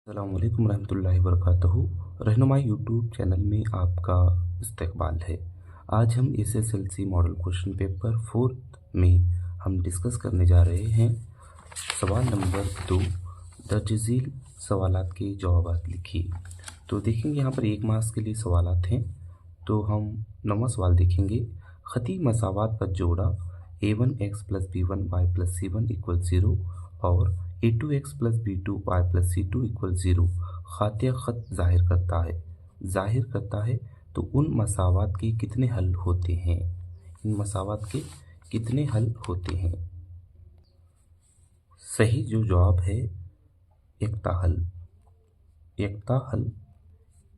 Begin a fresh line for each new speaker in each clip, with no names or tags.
अस्सलाम वालेकुम रहमतुल्लाहि वबरकातुहू। रहनुमाई यूट्यूब चैनल में आपका इस्तकबाल है। आज हम एसएसएलसी मॉडल क्वेश्चन पेपर 4 में हम डिस्कस करने जा रहे हैं सवाल नंबर 2, दर्ज झील सवालात के जवाब लिखिए। तो देखेंगे यहाँ पर 1 मार्क्स के लिए सवालात हैं। तो हम 9वां सवाल देखेंगे। खती मसावात पर जोड़ा a1x + b1 y + c1 = 0 और a2x + b2 y + c2 = 0 खातिया ख़त ज़ाहिर करता है तो उन मसावात के कितने हल होते हैं। इन मसावात के कितने हल होते हैं। सही जो जवाब है एकता हल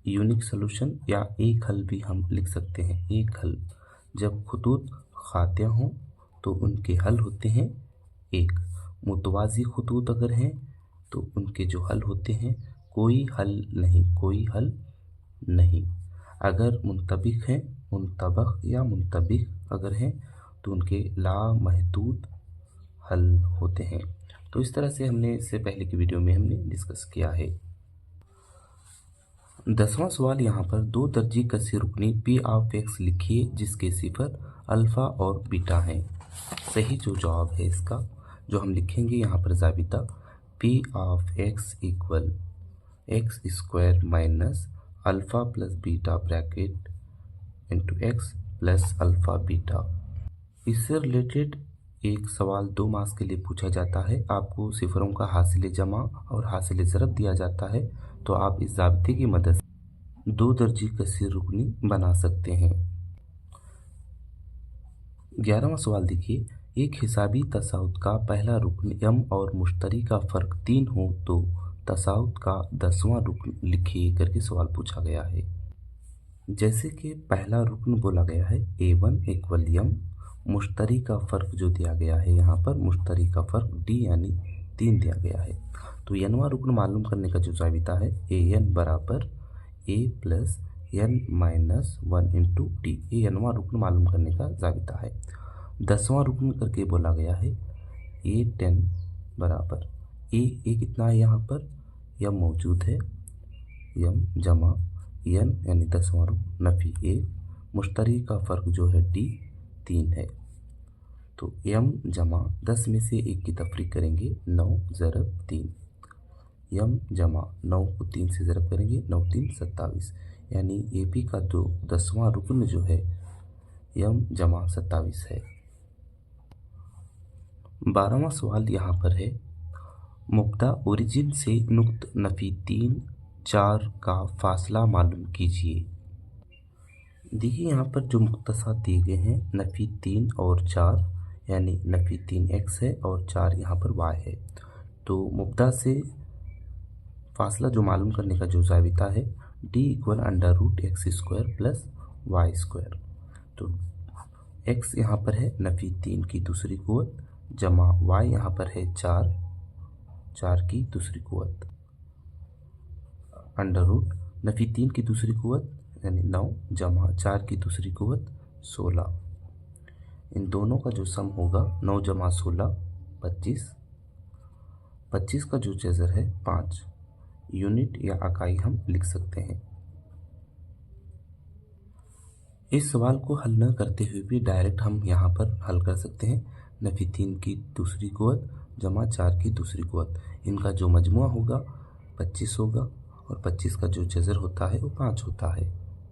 यूनिक सोल्यूशन या एक हल भी हम लिख सकते हैं। एक हल जब खुतूत खातिया हों तो उनके हल होते हैं एक। मुतवाज़ी खुतूत अगर हैं तो उनके जो हल होते हैं कोई हल नहीं। अगर मुंतबक या मुंतबिक अगर हैं तो उनके लामहदूद हल होते हैं। तो इस तरह से हमने इससे पहले की वीडियो में हमने डिस्कस किया है। 10वां सवाल यहाँ पर 2 दर्जी कसी रुकनी p(x) लिखिए जिसके सिफर अल्फ़ा और बीटा हैं। सही जो जवाब है इसका जो हम लिखेंगे यहाँ पर Zabita p(x) = x² - alpha + beta bracket x + alpha beta. इससे रिलेटेड एक सवाल 2 मार्क्स के लिए पूछा जाता है। आपको सिफरों का हासिल जमा और हासिल ज़रब दिया जाता है तो आप इस ज़ाबिते की मदद से 2 दर्जी कसी रुकनी बना सकते हैं। 11वां सवाल देखिए। एक हिसाबी तसाउत का पहला रुकन m और मुश्तरी का फ़र्क 3 हो तो तसाउत का 10वां रुकन लिखिए करके सवाल पूछा गया है। जैसे कि पहला रुकन बोला गया है a1 = m, मुश्तरी का फ़र्क जो दिया गया है यहाँ पर मुश्तरी का फ़र्क d यानी 3 दिया गया है। तो n वां रुकन मालूम करने का जो ज़ाबिता है an = a + n - 1 × d। ये n वां रुकन मालूम करने का ज़ाबिता है। 10वां रुकन करके बोला गया है a10 बराबर a कितना है यहाँ पर m मौजूद है m जमा n यानी 10वां रुकन नफ़ी 1, मुश्तरी का फ़र्क जो है d 3 है। तो m जमा 10 में से 1 की तफरीक करेंगे 9 ज़रब 3, m जमा 9 को 3 से ज़रब करेंगे 9 3 27 यानी AP का जो 10वां रुकन जो है m जमा 27 है। 12वां सवाल यहाँ पर है। मुब्दा ओरिजिन से नुक़्त नफ़ी 3 4 का फ़ासला मालूम कीजिए। देखिए यहाँ पर जो मुख्तसा दिए गए हैं नफ़ी 3 और 4 यानी नफ़ी 3x है और 4 यहाँ पर y है। तो मुब्दा से फ़ासला जो मालूम करने का जो ज़ाबिता है d = √x² + y²। तो x यहाँ पर है नफ़ी 3 की दूसरी क़ुव्वत जमा y यहाँ पर है 4 की दूसरी क़ुव्वत अंडर रूट नफ़ी 3 की दूसरी क़ुव्वत यानी 9 जमा 4 की दूसरी क़ुव्वत 16। इन दोनों का जो सम होगा 9 जमा 16 25। 25 का जो जज़र है 5 यूनिट या इकाई हम लिख सकते हैं। इस सवाल को हल न करते हुए भी डायरेक्ट हम यहाँ पर हल कर सकते हैं। नफ़ी 3 की दूसरी क़ुव्वत जमा 4 की दूसरी क़ुव्वत, इनका जो मजमुआ होगा 25 होगा और 25 का जो जज़र होता है वो 5 होता है।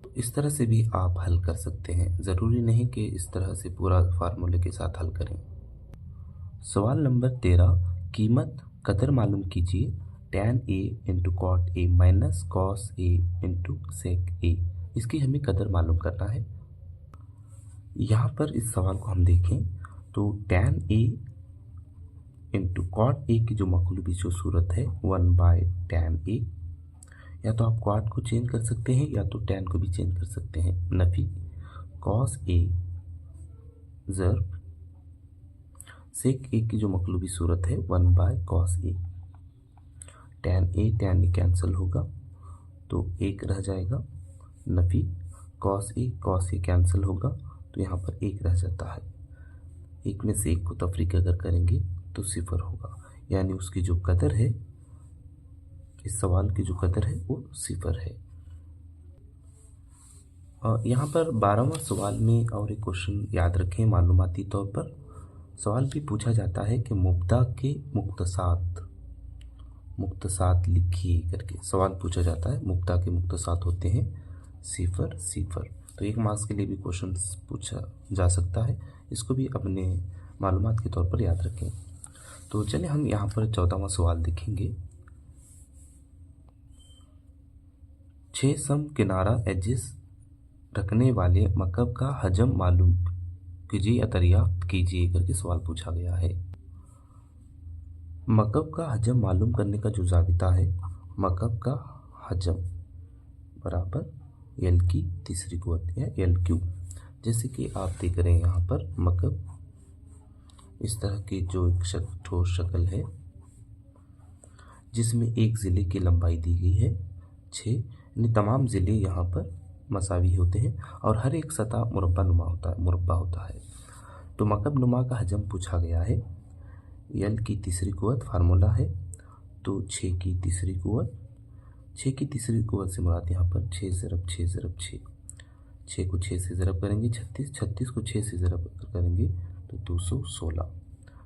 तो इस तरह से भी आप हल कर सकते हैं, ज़रूरी नहीं कि इस तरह से पूरा फार्मूले के साथ हल करें। सवाल नंबर 13, कीमत कदर मालूम कीजिए tan a × cot a - cos a × sec a। इसकी हमें कदर मालूम करना है। यहाँ पर इस सवाल को हम देखें तो tan a × cot a की जो मक़लूबी जो सूरत है 1/tan a, या तो आप cot को चेंज कर सकते हैं या तो tan को भी चेंज कर सकते हैं। नफ़ी cos a ज़र्ब sec a की जो मक़लूबी सूरत है 1/cos a। tan a cancel होगा तो 1 रह जाएगा। नफ़ी cos a कैंसिल होगा तो यहाँ पर 1 रह जाता है। 1 में से 1 को तफरीक अगर करेंगे तो 0 होगा, यानी उसकी जो कदर है इस सवाल की जो कदर है वो 0 है। और यहाँ पर 12वां सवाल में और एक क्वेश्चन याद रखें, मालूमाती तौर पर सवाल भी पूछा जाता है कि मुब्दा के मुक्तसात लिखिए करके सवाल पूछा जाता है। मुब्दा के मुक्तसात होते हैं 0 0। तो 1 मार्क्स के लिए भी क्वेश्चन पूछा जा सकता है, इसको भी अपने मालूमात के तौर पर याद रखें। तो चलिए हम यहाँ पर 14वां सवाल देखेंगे। 6 सम किनारा एजिस रखने वाले मकब का हजम मालूम कीजिए या दरियाफ्त कीजिए करके सवाल पूछा गया है। मकब का हजम मालूम करने का जो ज़ाबिता है, मकब का हजम बराबर एल की तीसरी कुव्वत या एल क्यू। जैसे कि आप देख रहे हैं यहाँ पर मकब इस तरह की जो एक ठोस शक्ल है जिसमें एक ज़िले की लंबाई दी गई है 6, यानी तमाम ज़िले यहाँ पर मसावी होते हैं और हर एक सतह मुरब्बा होता है। तो मकब नुमा का हजम पूछा गया है। एल की तीसरी कुव्वत फार्मूला है तो 6 की तीसरी कुव्वत। 6 की तीसरी कुव्वत से मुराद यहाँ पर 6 ज़रब 6 ज़रब 6, 6 को 6 से ज़रब करेंगे 36, 36 को 6 से ज़रब करेंगे तो 216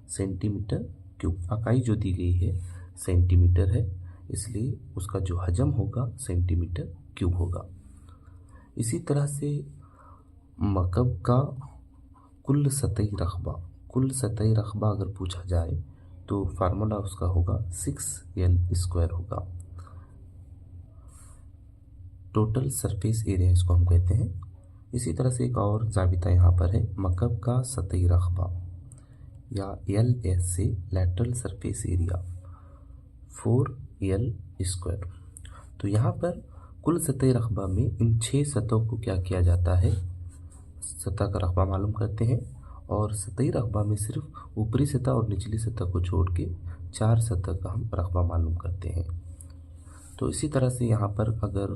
सेंटीमीटर क्यूब। इकाई जो दी गई है सेंटीमीटर है, इसलिए उसका जो हजम होगा सेंटीमीटर क्यूब होगा। इसी तरह से मकब का कुल सतही रकबा अगर पूछा जाए तो फार्मूला उसका होगा 6L² होगा। टोटल सरफेस एरिया इसको हम कहते हैं। इसी तरह से एक और ज़ाबिता यहाँ पर है, मकब का सतही रकबा या LS से लैटरल सरफेस एरिया 4L²। तो यहाँ पर कुल सतही रकबा में इन 6 सतहों को क्या किया जाता है, सतह का रकबा मालूम करते हैं और सतही रकबा में सिर्फ ऊपरी सतह और निचली सतह को छोड़ के 4 सतह का हम रकबा मालूम करते हैं। तो इसी तरह से यहाँ पर अगर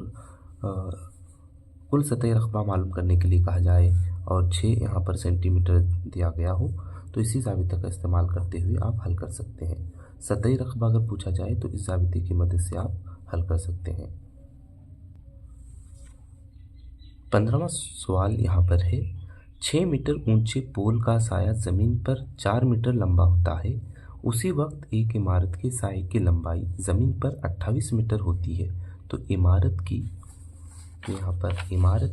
कुल सतही रकबा मालूम करने के लिए कहा जाए और 6 यहाँ पर सेंटीमीटर दिया गया हो तो इसी ज़ाबिते का इस्तेमाल करते हुए आप हल कर सकते हैं। सतही रकबा अगर पूछा जाए तो इस ज़ाबिते की मदद से आप हल कर सकते हैं। 15वां सवाल यहाँ पर है, 6 मीटर ऊंचे पोल का साया ज़मीन पर 4 मीटर लंबा होता है, उसी वक्त एक इमारत के साये की लंबाई ज़मीन पर 28 मीटर होती है। तो इमारत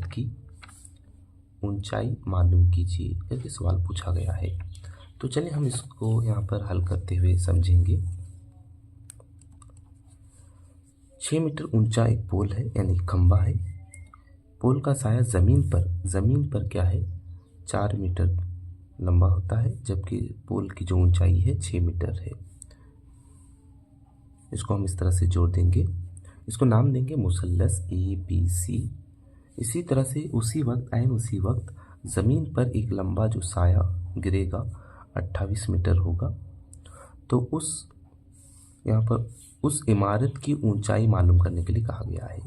की ऊंचाई मालूम कीजिए करके सवाल पूछा गया है। तो चलिए हम इसको यहाँ पर हल करते हुए समझेंगे। 6 मीटर ऊंचा एक पोल है यानी खंबा है। पोल का साया ज़मीन पर क्या है 4 मीटर लंबा होता है, जबकि पोल की जो ऊंचाई है 6 मीटर है। इसको हम इस तरह से जोड़ देंगे, इसको नाम देंगे मुसल्लस ABC। इसी तरह से उसी वक्त ज़मीन पर एक लंबा जो साया गिरेगा 28 मीटर होगा। तो यहाँ पर उस इमारत की ऊंचाई मालूम करने के लिए कहा गया है,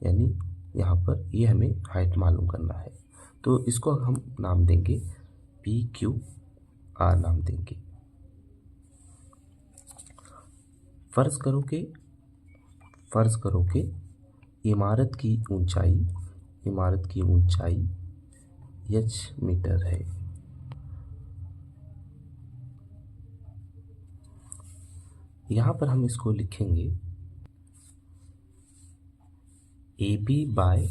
यानी यहाँ पर ये हमें हाइट मालूम करना है। तो इसको हम नाम देंगे PQR नाम देंगे। फ़र्ज़ करो कि इमारत की ऊंचाई h मीटर है। यहाँ पर हम इसको लिखेंगे AB बाय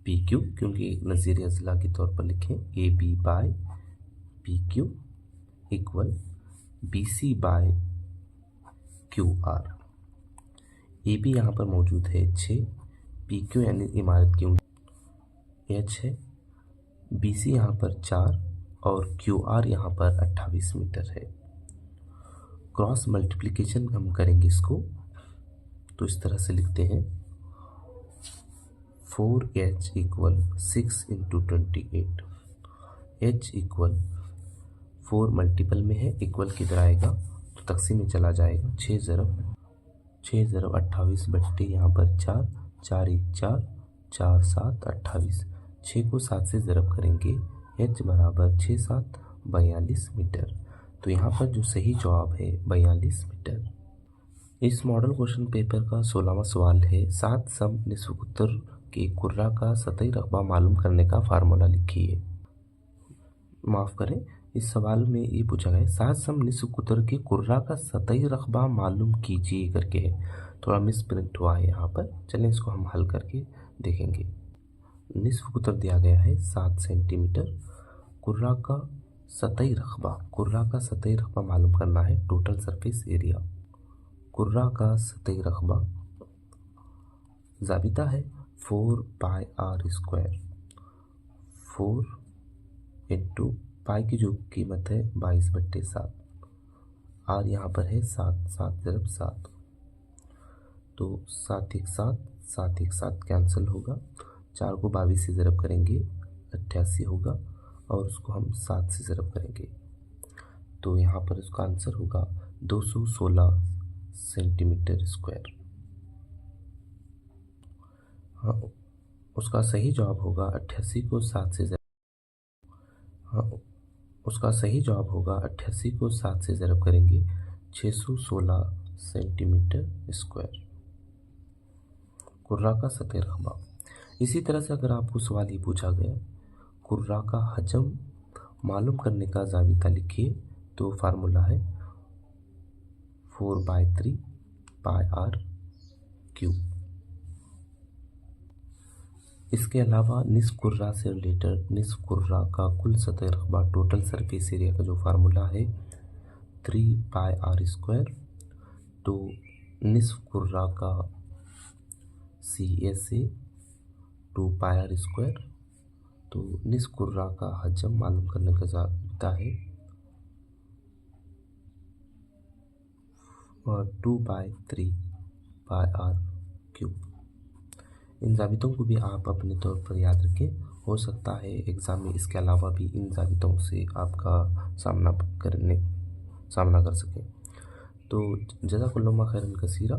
PQ, क्योंकि नज़ीर अज़ला के तौर पर लिखें AB by PQ equal BC by QR। AB यहाँ पर मौजूद है 6, PQ यानी इमारत की ऊंचाई h है, BC यहाँ पर 4 और QR यहाँ पर 28 मीटर है। क्रॉस मल्टीप्लिकेशन हम करेंगे इसको, तो इस तरह से लिखते हैं 4h equal 6 into 28। h equal 4 multiple में है, इक्वल किधर आएगा तो तक़सीम में चला जाएगा। 6 ज़रब 28 बट्टे यहाँ पर 4, 4 1 4, 4 7 28। 6 को 7 से ज़रब करेंगे, h बराबर 6 7 42 मीटर। तो यहाँ पर जो सही जवाब है 42 मीटर। इस मॉडल क्वेश्चन पेपर का 16वां सवाल है, 7 सम निस्फ उत्तर के कुर्रा का सतही रकबा मालूम करने का फार्मूला लिखिए। माफ़ करें, इस सवाल में ये पूछा गया है 7 सम निस्फ उत्तर के कुर्रा का सतही रकबा मालूम कीजिए करके है। थोड़ा मिस प्रिंट हुआ है यहाँ पर, चलें इसको हम हल करके देखेंगे। निस्फ उत्तर दिया गया है 7 सेंटीमीटर। कुर्रा का सतही रकबा मालूम करना है, टोटल सरफेस एरिया। कुर्रा का सतही रकबा ज़ाबिता है 4πr²। 4 इंटू पाई की जो कीमत है 22/7, आर यहाँ पर है 7, 7 × 7, तो 7 × 7, 7 × 7 कैंसिल होगा। 4 को 22 से ज़रब करेंगे 88 होगा, और उसको हम 7 से ज़रब करेंगे तो यहाँ पर उसका आंसर होगा 216 सेंटीमीटर स्क्वायर। हाँ, उसका सही जवाब होगा 88 को 7 से ज़रब उसका सही जवाब होगा 88 को 7 से ज़रब करेंगे 616 सेंटीमीटर स्क्वायर। कुर्रा का सतही रकबा। इसी तरह से अगर आपको सवाल ये पूछा गया कुर्रा का हजम मालूम करने का ज़ाबिता लिखिए, तो फार्मूला है 4/3πr³। इसके अलावा निस्फ कुर्रा से रिलेटेड निस्फ कुर्रा का कुल सतही रकबा टोटल सरफेस एरिया का जो फार्मूला है 3πr²। तो निस्फ कुर्रा का CSA 2πr²। तो निस्फ कुर्रा का हजम मालूम करने का ज़ाबिता है 2/3πr³। इन ज़ाबितों को भी आप अपने तौर पर याद रखें, हो सकता है एग्ज़ाम में इसके अलावा भी इन ज़ाबितों से आपका सामना कर सकें। तो जज़ाकुल्लाह खैरन कसीरा।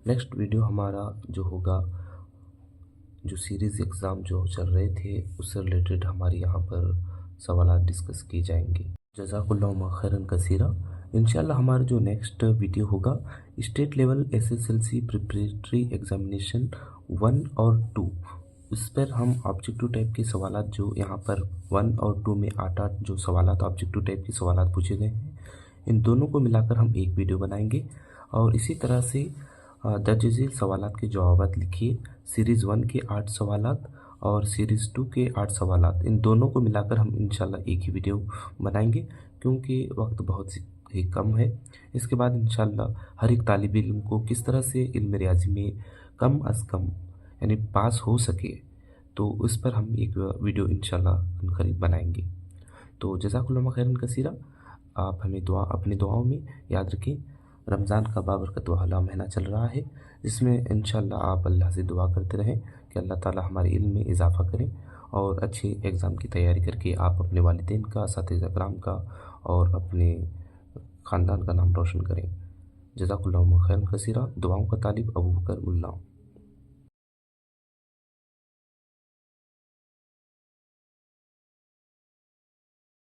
नेक्स्ट वीडियो हमारा जो होगा, जो सीरीज़ एग्ज़ाम जो चल रहे थे उससे रिलेटेड हमारे यहाँ पर सवाल डिस्कस किए जाएंगे। जज़ाकुल्लाह खैरन कसीरा। इंशाल्लाह हमारा जो नेक्स्ट वीडियो होगा state level SSLC preparatory examination 1 और 2, उस पर हम ऑब्जेक्टिव टाइप के सवाल जो यहाँ पर 1 और 2 में 8 जो सवाल ऑब्जेक्टिव टाइप के सवाल पूछे गए हैं, इन दोनों को मिलाकर हम एक वीडियो बनाएंगे। और इसी तरह से दर्ज झेल सवाल के जवाब लिखिए। सीरीज़ 1 के 8 सवाल और सीरीज़ 2 के 8 सवाल, इन दोनों को मिलाकर हम इंशाल्लाह एक ही वीडियो बनाएंगे, क्योंकि वक्त बहुत ही कम है। इसके बाद इंशाल्लाह हर एक तालिब इल्म को किस तरह से इल्म रियाजी में कम अज़ कम यानी पास हो सके, तो उस पर हम एक वीडियो इंशाल्लाह अनकरीब बनाएंगे। तो जज़ाकुल्लाह खैरन कसीरा। आप हमें अपनी दुआओं में याद रखें। रमज़ान का बाबरकत वाला महीना चल रहा है, जिसमें इंशाल्लाह आप अल्लाह से दुआ करते रहें कि अल्लाह ताला हमारे इल्म में इजाफ़ा करें और अच्छे एग्ज़ाम की तैयारी करके आप अपने वालिदैन का, असातिज़ा किराम का और अपने ख़ानदान का नाम रोशन करें। जज़ाकुल्लाह खैरन कसीरा। दुआओं का तालिब अबू बकर मुल्ला।